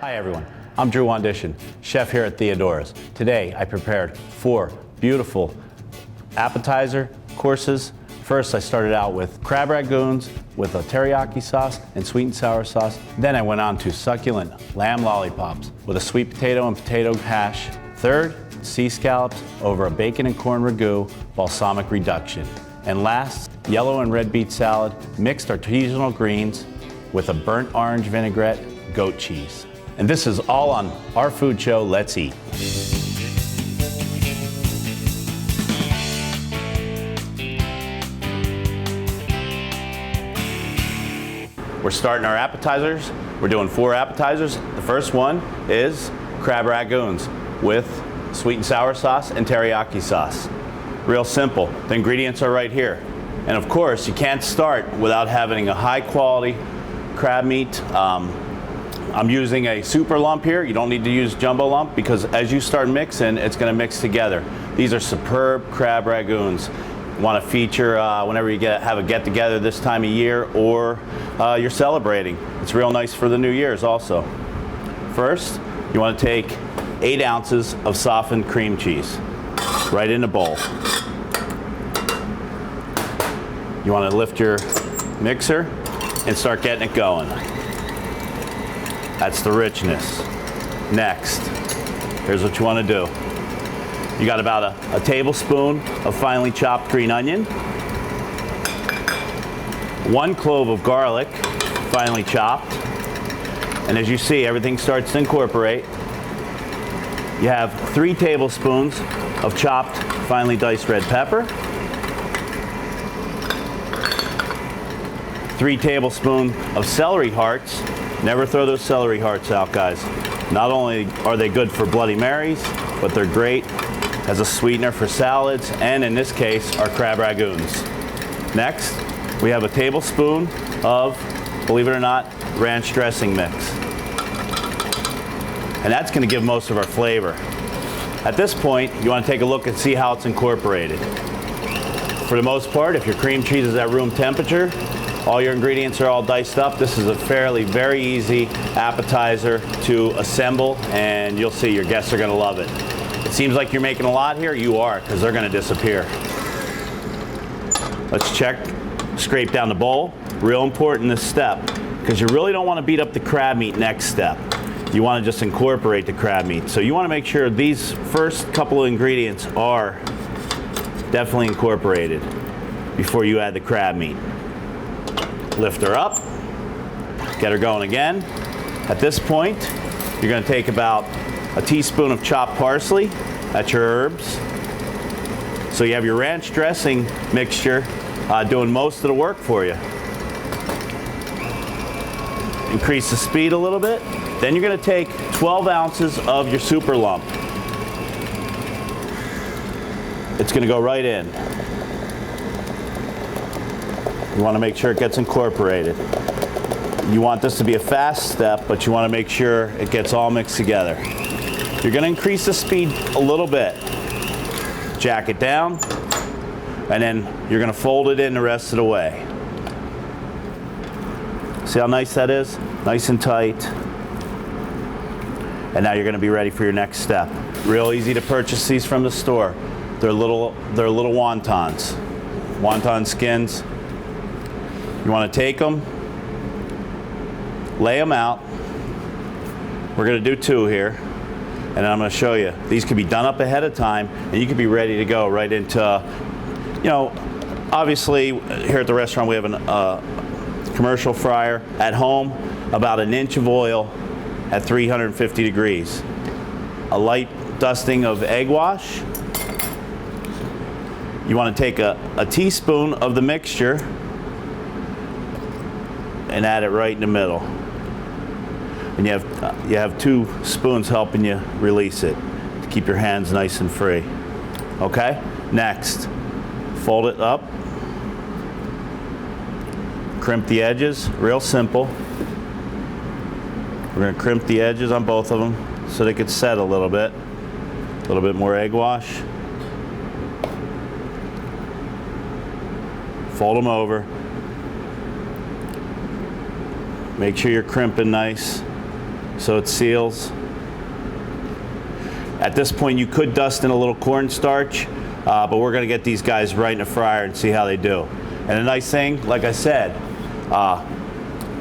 Hi everyone, I'm Drew Wandishin, chef here at Theodora's. Today I prepared 4 beautiful appetizer courses. First I started out with crab rangoons with a teriyaki sauce and sweet and sour sauce. Then I went on to succulent lamb lollipops with a sweet potato and potato hash. Third, sea scallops over a bacon and corn ragu balsamic reduction. And last, yellow and red beet salad, mixed artisanal greens with a burnt orange vinaigrette, goat cheese. And this is all on our food show, Let's Eat. We're starting our appetizers. We're doing 4 appetizers. The first one is crab rangoons with sweet and sour sauce and teriyaki sauce. Real simple. The ingredients are right here. And of course, you can't start without having a high quality crab meat. I'm using a super lump here. You don't need to use jumbo lump because as you start mixing, it's going to mix together. These are superb crab rangoons. Want to feature whenever you have a get together this time of year or you're celebrating. It's real nice for the New Year's also. First, you want to take 8 ounces of softened cream cheese right in the bowl. You want to lift your mixer and start getting it going. That's the richness. Next, here's what you want to do. You got about a tablespoon of finely chopped green onion, 1 clove of garlic, finely chopped, and as you see, everything starts to incorporate. You have 3 tablespoons of chopped, finely diced red pepper, 3 tablespoons of celery hearts. Never throw those celery hearts out, guys. Not only are they good for Bloody Marys, but they're great as a sweetener for salads, and in this case, our crab rangoons. Next, we have a tablespoon of, believe it or not, ranch dressing mix. And that's gonna give most of our flavor. At this point, you wanna take a look and see how it's incorporated. For the most part, if your cream cheese is at room temperature, all your ingredients are all diced up. This is a very easy appetizer to assemble, and you'll see your guests are gonna love it. It seems like you're making a lot here. You are, because they're gonna disappear. Let's check, scrape down the bowl. Real important this step, because you really don't wanna beat up the crab meat next step. You wanna just incorporate the crab meat. So you wanna make sure these first couple of ingredients are definitely incorporated before you add the crab meat. Lift her up, get her going again. At this point, you're gonna take about a teaspoon of chopped parsley, that's your herbs. So you have your ranch dressing mixture doing most of the work for you. Increase the speed a little bit. Then you're gonna take 12 ounces of your super lump. It's gonna go right in. You want to make sure it gets incorporated. You want this to be a fast step, but you want to make sure it gets all mixed together. You're going to increase the speed a little bit. Jack it down, and then you're going to fold it in the rest of the way. See how nice that is? Nice and tight. And now you're going to be ready for your next step. Real easy to purchase these from the store. They're little wontons. Wonton skins. You want to take them, lay them out. We're going to do 2 here, and then I'm going to show you. These could be done up ahead of time, and you could be ready to go right into, you know, obviously here at the restaurant we have a commercial fryer. At home, about 1 inch of oil at 350 degrees. A light dusting of egg wash. You want to take a teaspoon of the mixture and add it right in the middle. And you have 2 spoons helping you release it to keep your hands nice and free. Okay? Next, fold it up. Crimp the edges, real simple. We're gonna crimp the edges on both of them so they could set a little bit. A little bit more egg wash. Fold them over. Make sure you're crimping nice. so it seals. At this point, you could dust in a little cornstarch, but we're gonna get these guys right in the fryer and see how they do. And a nice thing, like I said,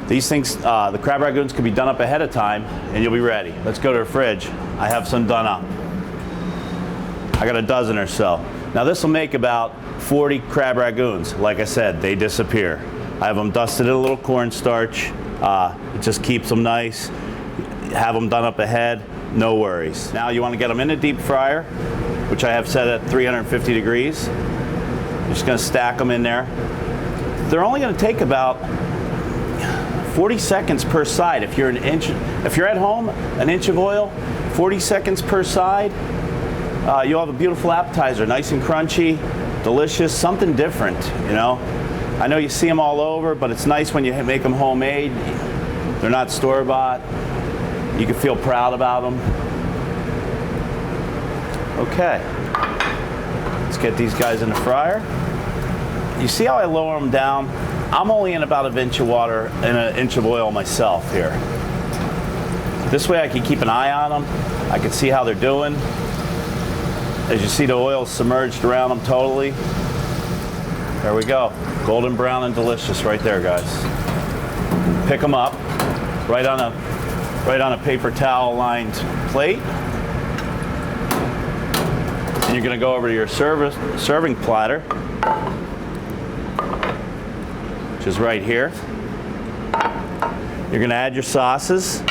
these things, the crab rangoons can be done up ahead of time and you'll be ready. Let's go to the fridge. I have some done up. I got a dozen or so. Now this will make about 40 crab rangoons. Like I said, they disappear. I have them dusted in a little cornstarch. It just keeps them nice. Have them done up ahead, no worries. Now you want to get them in a deep fryer, which I have set at 350 degrees. You're just going to stack them in there. They're only going to take about 40 seconds per side. If you're at home, an inch of oil, 40 seconds per side, you'll have a beautiful appetizer, nice and crunchy, delicious, something different, you know. I know you see them all over, but it's nice when you make them homemade. They're not store-bought. You can feel proud about them. Okay, let's get these guys in the fryer. You see how I lower them down? I'm only in about an inch of water and an inch of oil myself here. This way I can keep an eye on them. I can see how they're doing. As you see, the oil's submerged around them totally. There we go. Golden brown and delicious right there, guys. Pick them up right on a paper towel lined plate. And you're gonna go over to your serving platter, which is right here. You're gonna add your sauces.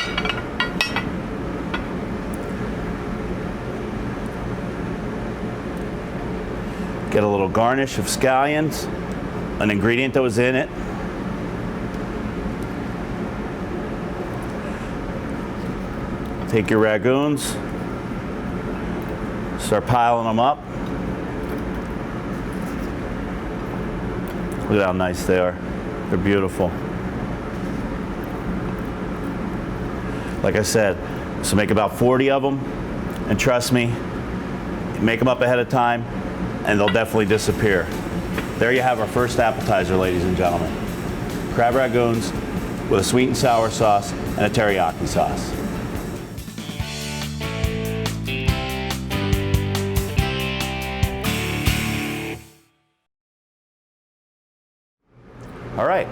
Get a little garnish of scallions, an ingredient that was in it. Take your rangoons, start piling them up. Look at how nice they are. They're beautiful. Like I said, so make about 40 of them, and trust me, make them up ahead of time, and they'll definitely disappear. There you have our first appetizer, ladies and gentlemen. Crab rangoons with a sweet and sour sauce and a teriyaki sauce. All right,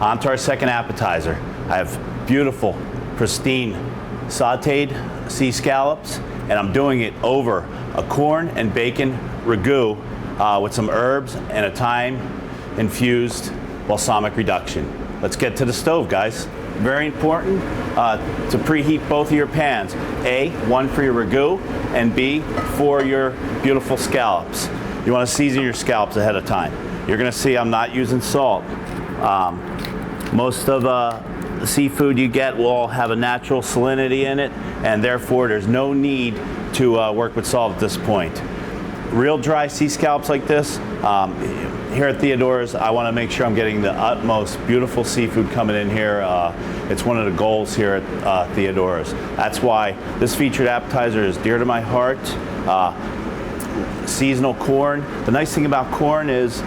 on to our second appetizer. I have beautiful, pristine, sauteed sea scallops, and I'm doing it over a corn and bacon ragu with some herbs and a thyme-infused balsamic reduction. Let's get to the stove, guys. Very important to preheat both of your pans. A, one for your ragu, and B, for your beautiful scallops. You want to season your scallops ahead of time. You're going to see I'm not using salt. Most of the seafood you get will have a natural salinity in it, and therefore there's no need to work with salt at this point. Real dry sea scallops like this, here at Theodora's, I want to make sure I'm getting the utmost beautiful seafood coming in here. It's one of the goals here at Theodora's. That's why this featured appetizer is dear to my heart. Seasonal corn. The nice thing about corn is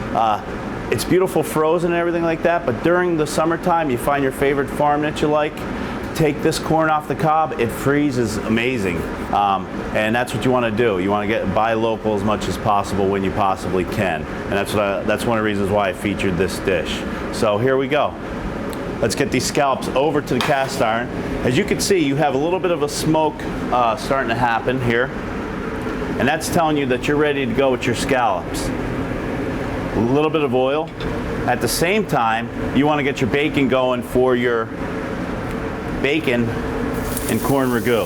it's beautiful frozen and everything like that, but during the summertime, you find your favorite farm that you like, take this corn off the cob, it freezes amazing. And that's what you want to do. You want to buy local as much as possible when you possibly can. And that's one of the reasons why I featured this dish. So here we go. Let's get these scallops over to the cast iron. As you can see, you have a little bit of a smoke starting to happen here. And that's telling you that you're ready to go with your scallops. A little bit of oil. At the same time, you want to get your bacon going for your bacon and corn ragu.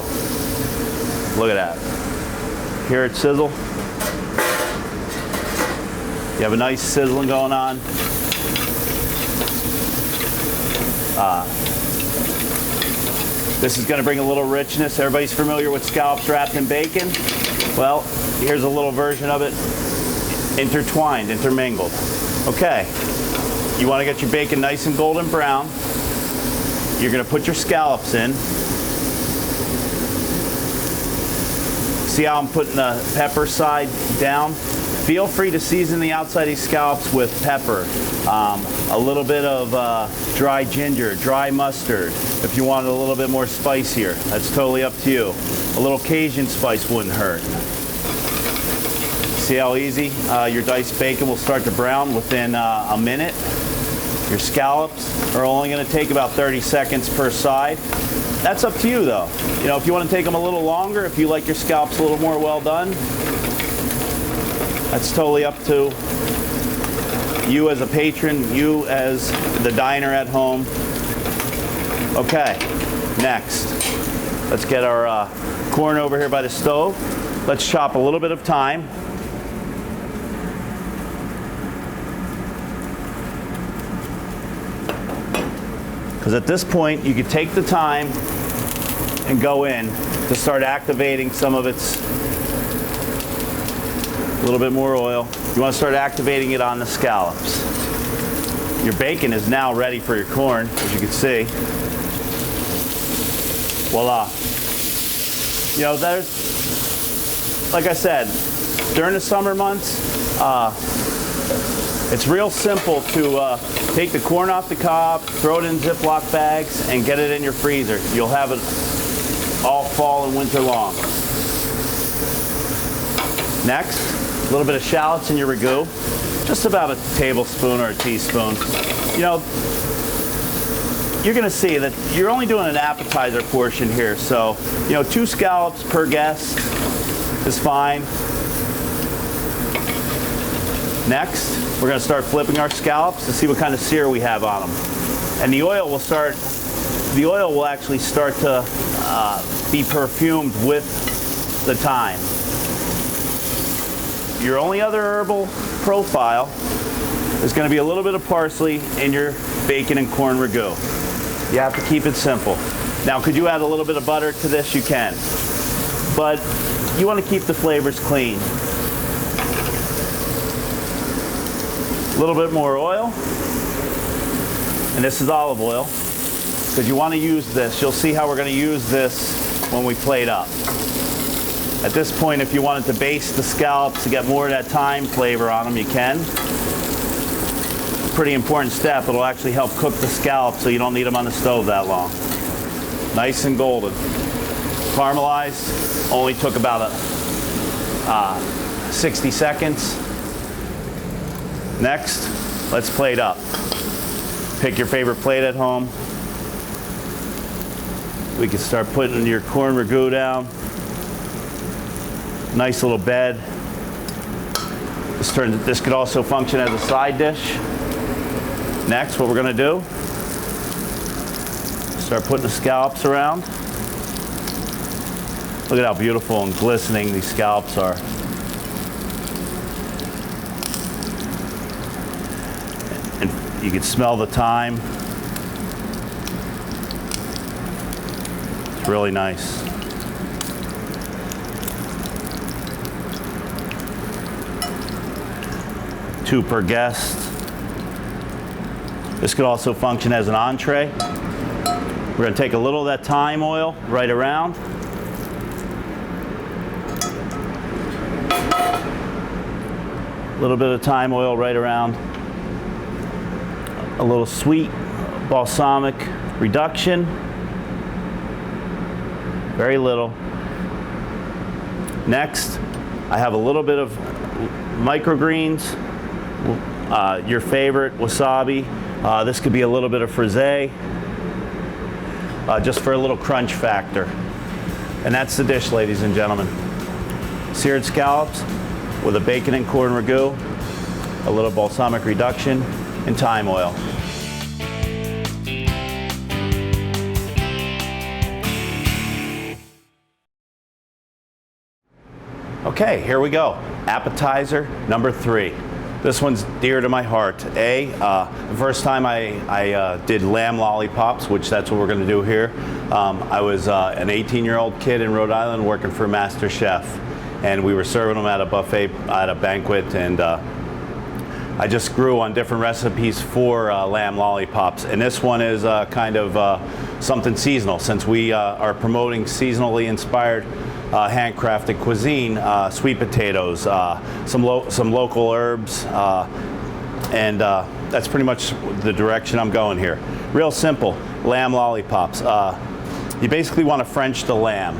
Look at that. Hear it sizzle? You have a nice sizzling going on. This is going to bring a little richness. Everybody's familiar with scallops wrapped in bacon? Well, here's a little version of it. Intertwined, intermingled. Okay, you want to get your bacon nice and golden brown. You're going to put your scallops in. See how I'm putting the pepper side down? Feel free to season the outside of these scallops with pepper, a little bit of dry ginger, dry mustard. If you want it a little bit more spicier, that's totally up to you. A little Cajun spice wouldn't hurt. See how easy your diced bacon will start to brown within a minute. Your scallops are only going to take about 30 seconds per side. That's up to you though. You know, if you want to take them a little longer, if you like your scallops a little more well done, that's totally up to you as a patron, you as the diner at home. Okay, next, let's get our corn over here by the stove. Let's chop a little bit of thyme. Because at this point, you could take the thyme and go in to start activating some of its, a little bit more oil. You want to start activating it on the scallops. Your bacon is now ready for your corn, as you can see. Voila. You know, there's, like I said, during the summer months, it's real simple to take the corn off the cob, throw it in Ziploc bags, and get it in your freezer. You'll have it all fall and winter long. Next, a little bit of shallots in your ragu, just about a tablespoon or a teaspoon. You know, you're going to see that you're only doing an appetizer portion here, so, you know, 2 scallops per guest is fine. Next, we're going to start flipping our scallops to see what kind of sear we have on them. And the oil will actually start to be perfumed with the thyme. Your only other herbal profile is going to be a little bit of parsley in your bacon and corn ragu. You have to keep it simple. Now, could you add a little bit of butter to this? You can. But you want to keep the flavors clean. A little bit more oil, and this is olive oil, because you want to use this. You'll see how we're going to use this when we plate up. At this point, if you wanted to baste the scallops to get more of that thyme flavor on them, you can. Pretty important step. It'll actually help cook the scallops so you don't need them on the stove that long. Nice and golden. Caramelized, only took about 60 seconds. Next, let's plate up. Pick your favorite plate at home. We can start putting your corn ragu down. Nice little bed. This could also function as a side dish. Next, what we're going to do, start putting the scallops around. Look at how beautiful and glistening these scallops are. And you can smell the thyme. It's really nice. Two per guest. This could also function as an entree. We're going to take a little of that thyme oil right around. A little bit of thyme oil right around. A little sweet balsamic reduction. Very little. Next, I have a little bit of microgreens. Your favorite, wasabi. This could be a little bit of frisee, just for a little crunch factor. And that's the dish, ladies and gentlemen. Seared scallops with a bacon and corn ragu, a little balsamic reduction, and thyme oil. Okay, here we go. Appetizer number 3. This one's dear to my heart. The first time I did lamb lollipops, which that's what we're going to do here. I was an 18-year-old kid in Rhode Island working for Master Chef, and we were serving them at a buffet at a banquet, and I just grew on different recipes for lamb lollipops, and this one is kind of something seasonal, since we are promoting seasonally inspired handcrafted cuisine. Sweet potatoes, some local herbs, and that's pretty much the direction I'm going here. Real simple, lamb lollipops. You basically want to French the lamb.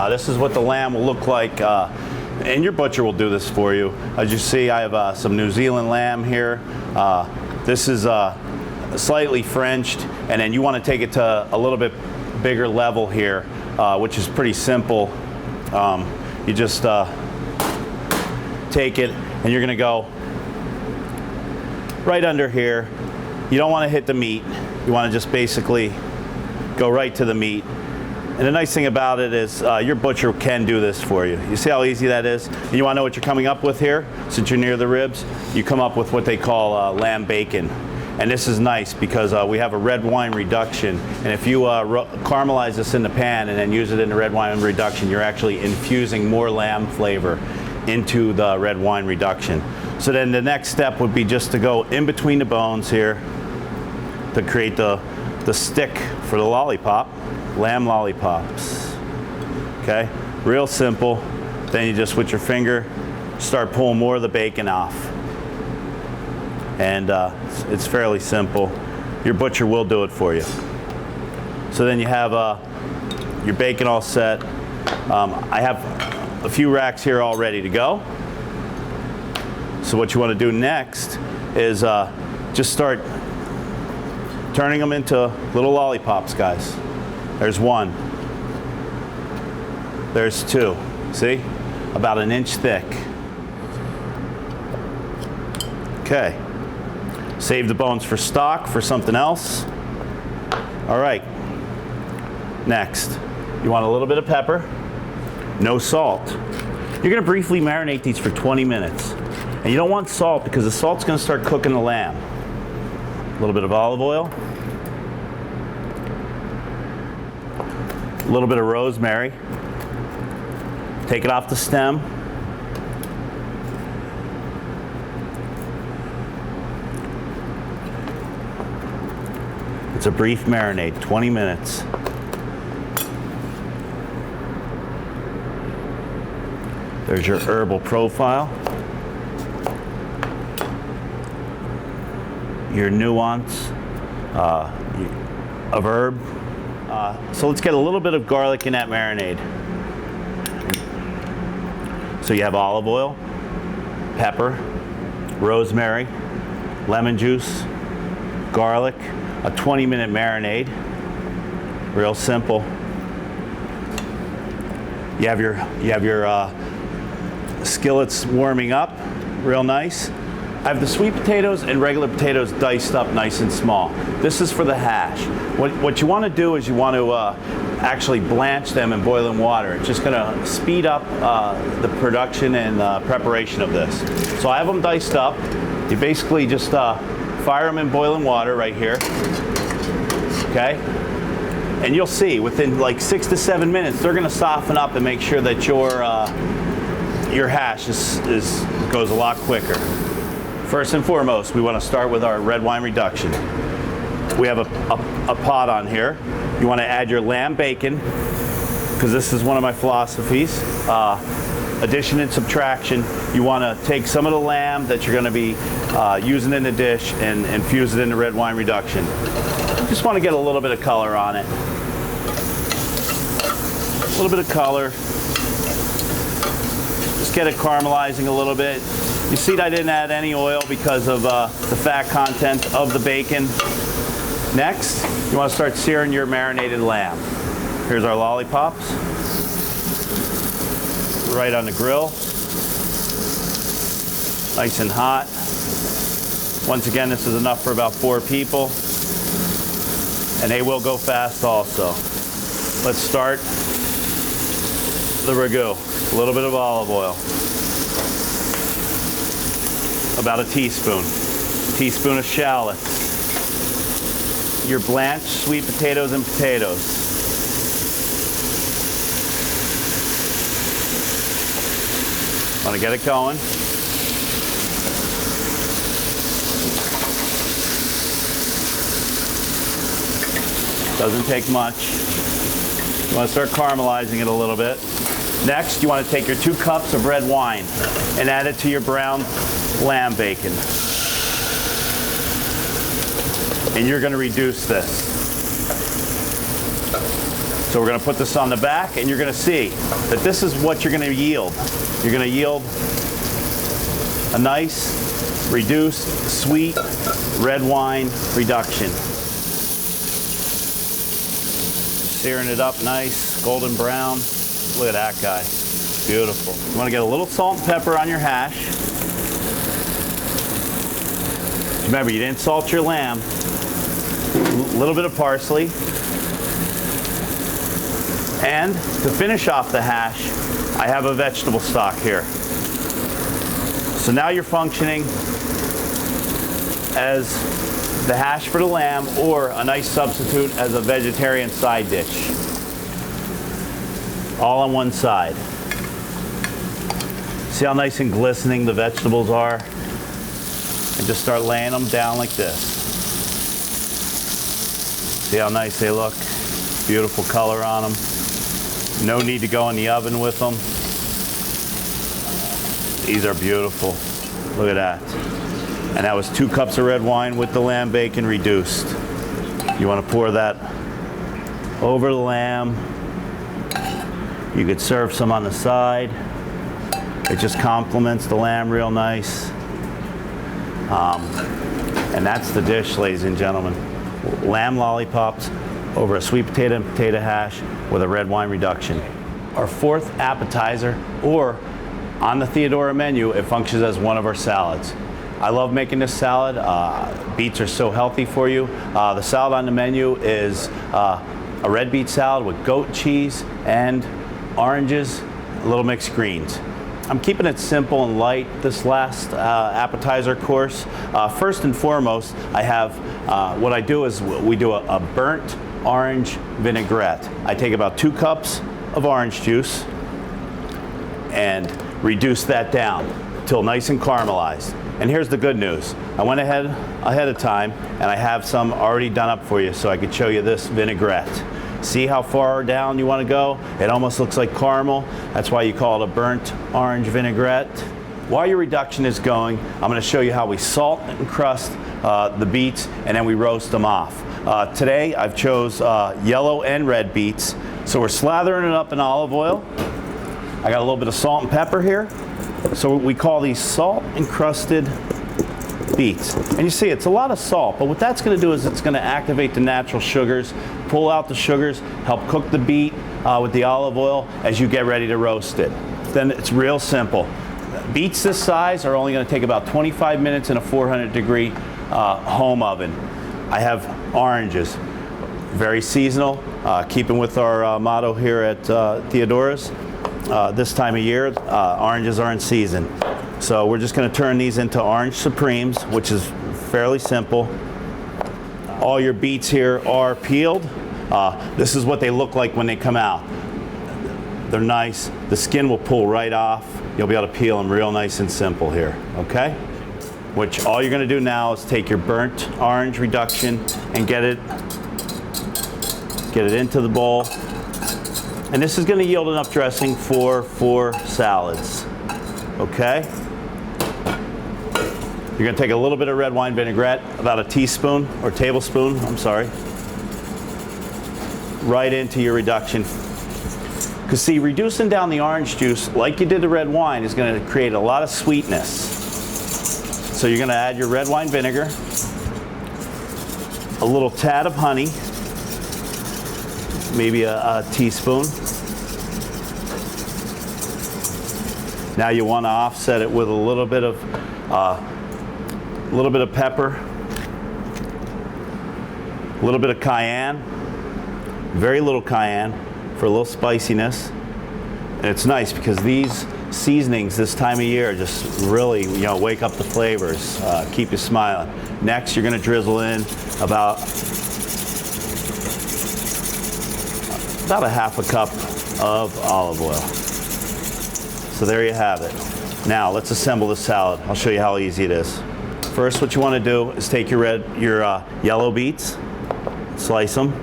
This is what the lamb will look like, and your butcher will do this for you. As you see, I have some New Zealand lamb here. This is slightly Frenched, and then you want to take it to a little bit bigger level here, which is pretty simple. You just take it, and you're going to go right under here. You don't want to hit the meat. You want to just basically go right to the meat. And the nice thing about it is your butcher can do this for you. You see how easy that is? And you want to know what you're coming up with here? Since you're near the ribs, you come up with what they call lamb bacon. And this is nice because we have a red wine reduction. And if you caramelize this in the pan and then use it in the red wine reduction, you're actually infusing more lamb flavor into the red wine reduction. So then the next step would be just to go in between the bones here to create the stick for the lollipop, lamb lollipops. Okay, real simple. Then you just with your finger start pulling more of the bacon off. And it's fairly simple. Your butcher will do it for you. So then you have your bacon all set. I have a few racks here all ready to go. So what you want to do next is just start turning them into little lollipops, guys. There's one. There's two. See? About an inch thick. Okay. Save the bones for stock, for something else. All right. Next, you want a little bit of pepper, no salt. You're going to briefly marinate these for 20 minutes. And you don't want salt because the salt's going to start cooking the lamb. A little bit of olive oil. A little bit of rosemary. Take it off the stem. It's a brief marinade, 20 minutes. There's your herbal profile. Your nuance of herb. So let's get a little bit of garlic in that marinade. So you have olive oil, pepper, rosemary, lemon juice, garlic, a 20-minute marinade. Real simple. You have your skillets warming up, real nice. I have the sweet potatoes and regular potatoes diced up nice and small. This is for the hash. What you want to do is you want to actually blanch them in boiling water. It's just going to speed up the production and preparation of this. So I have them diced up. You basically just fire them in boiling water right here. Okay? And you'll see within like 6 to 7 minutes they're going to soften up and make sure that your hash goes a lot quicker. First and foremost, we want to start with our red wine reduction. We have a pot on here. You want to add your lamb bacon, because this is one of my philosophies. Addition and subtraction. You want to take some of the lamb that you're going to be using in the dish and infuse it in the red wine reduction. Just want to get a little bit of color on it. A little bit of color. Just get it caramelizing a little bit. You see I didn't add any oil because of the fat content of the bacon. Next, you want to start searing your marinated lamb. Here's our lollipops. Right on the grill. Nice and hot. Once again, this is enough for about 4 people. And they will go fast also. Let's start the ragu. A little bit of olive oil. About a teaspoon. Teaspoon of shallots. Your blanched sweet potatoes and potatoes. Want to get it going. Doesn't take much. You want to start caramelizing it a little bit. Next, you want to take your 2 cups of red wine and add it to your brown lamb bacon. And you're going to reduce this. So we're going to put this on the back, and you're going to see that this is what you're going to yield. You're going to yield a nice, reduced, sweet red wine reduction. Searing it up nice, golden brown. Look at that guy. Beautiful. You want to get a little salt and pepper on your hash. Remember, you didn't salt your lamb. A little bit of parsley. And to finish off the hash, I have a vegetable stock here. So now you're functioning as the hash for the lamb, or a nice substitute as a vegetarian side dish. All on one side. See how nice and glistening the vegetables are? And just start laying them down like this. See how nice they look? Beautiful color on them. No need to go in the oven with them. These are beautiful. Look at that. And that was 2 cups of red wine with the lamb bacon reduced. You want to pour that over the lamb. You could serve some on the side. It just complements the lamb real nice. And that's the dish, ladies and gentlemen. Lamb lollipops over a sweet potato and potato hash with a red wine reduction. Our 4th appetizer, or on the Theodora menu, it functions as one of our salads. I love making this salad. Beets are so healthy for you. The salad on the menu is a red beet salad with goat cheese and oranges, little mixed greens. I'm keeping it simple and light this last appetizer course. First and foremost, I have, what I do is we do a burnt orange vinaigrette. I take about 2 cups of orange juice and reduce that down till nice and caramelized. And here's the good news. I went ahead of time, and I have some already done up for you so I could show you this vinaigrette. See how far down you want to go? It almost looks like caramel. That's why you call it a burnt orange vinaigrette. While your reduction is going, I'm going to show you how we salt and crust the beets, and then we roast them off. Today I've chose yellow and red beets. So we're slathering it up in olive oil. I got a little bit of salt and pepper here. So we call these salt encrusted beets. And you see, it's a lot of salt, but what that's going to do is it's going to activate the natural sugars, pull out the sugars, help cook the beet with the olive oil as you get ready to roast it. Then it's real simple. Beets this size are only going to take about 25 minutes in a 400-degree home oven. I have oranges, very seasonal, keeping with our motto here at Theodora's. This time of year, oranges are in season. So we're just going to turn these into orange supremes, which is fairly simple. All your beets here are peeled. This is what they look like when they come out. They're nice. The skin will pull right off. You'll be able to peel them real nice and simple here, okay? Which all you're going to do now is take your burnt orange reduction and get it into the bowl. And this is going to yield enough dressing for 4 salads, okay? You're going to take a little bit of red wine vinaigrette, about a teaspoon or tablespoon, I'm sorry, right into your reduction. Because see, reducing down the orange juice like you did the red wine is going to create a lot of sweetness. So you're going to add your red wine vinegar, a little tad of honey, maybe a teaspoon. Now you want to offset it with a little bit of pepper, a little bit of cayenne, very little cayenne for a little spiciness. And it's nice because these seasonings this time of year just really, wake up the flavors, keep you smiling. Next, you're going to drizzle in about a half a cup of olive oil. So there you have it. Now let's assemble the salad. I'll show you how easy it is. First, what you want to do is take your yellow beets, slice them,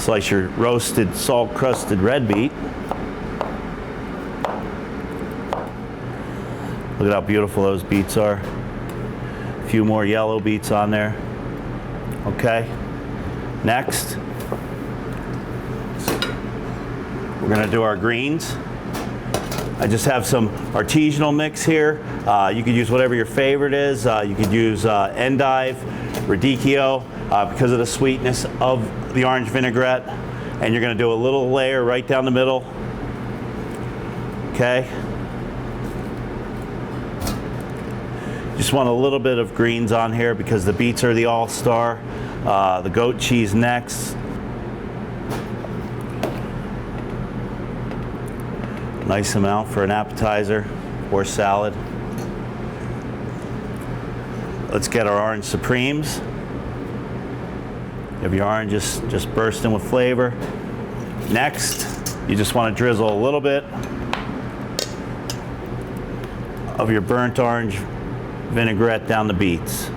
Slice your roasted, salt-crusted red beet. Look at how beautiful those beets are. A few more yellow beets on there. Okay. Next, we're going to do our greens. I just have some artisanal mix here. You could use whatever your favorite is. You could use endive, radicchio, because of the sweetness of the orange vinaigrette. And you're going to do a little layer right down the middle. Okay. Just want a little bit of greens on here because the beets are the all-star. The goat cheese next. Nice amount for an appetizer or salad. Let's get our orange supremes. You have your oranges just bursting with flavor. Next, you just want to drizzle a little bit of your burnt orange vinaigrette down the beets.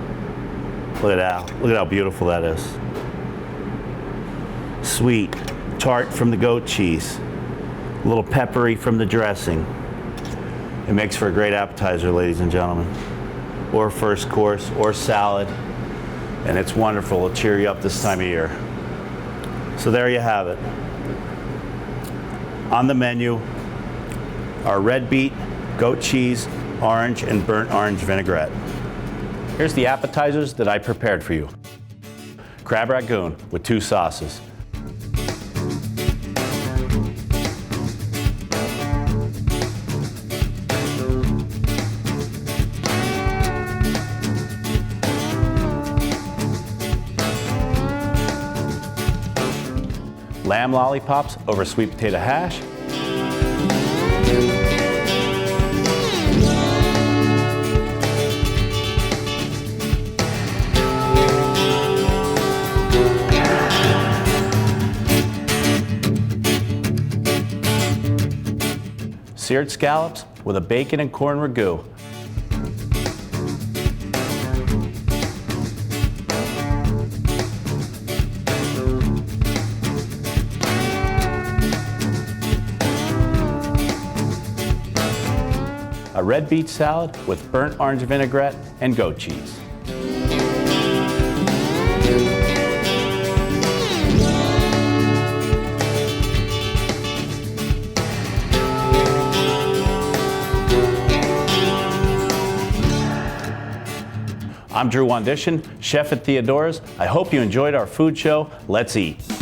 Look at that. Look at how beautiful that is. Sweet, tart from the goat cheese. A little peppery from the dressing. It makes for a great appetizer, ladies and gentlemen. Or first course, or salad. And it's wonderful. It'll cheer you up this time of year. So there you have it. On the menu, our red beet, goat cheese, orange, and burnt orange vinaigrette. Here's the appetizers that I prepared for you. Crab rangoon with 2 sauces. Lamb lollipops over sweet potato hash. Seared scallops with a bacon and corn ragu. A red beet salad with burnt orange vinaigrette and goat cheese. I'm Drew Wandishin, chef at Theodora's. I hope you enjoyed our food show. Let's eat.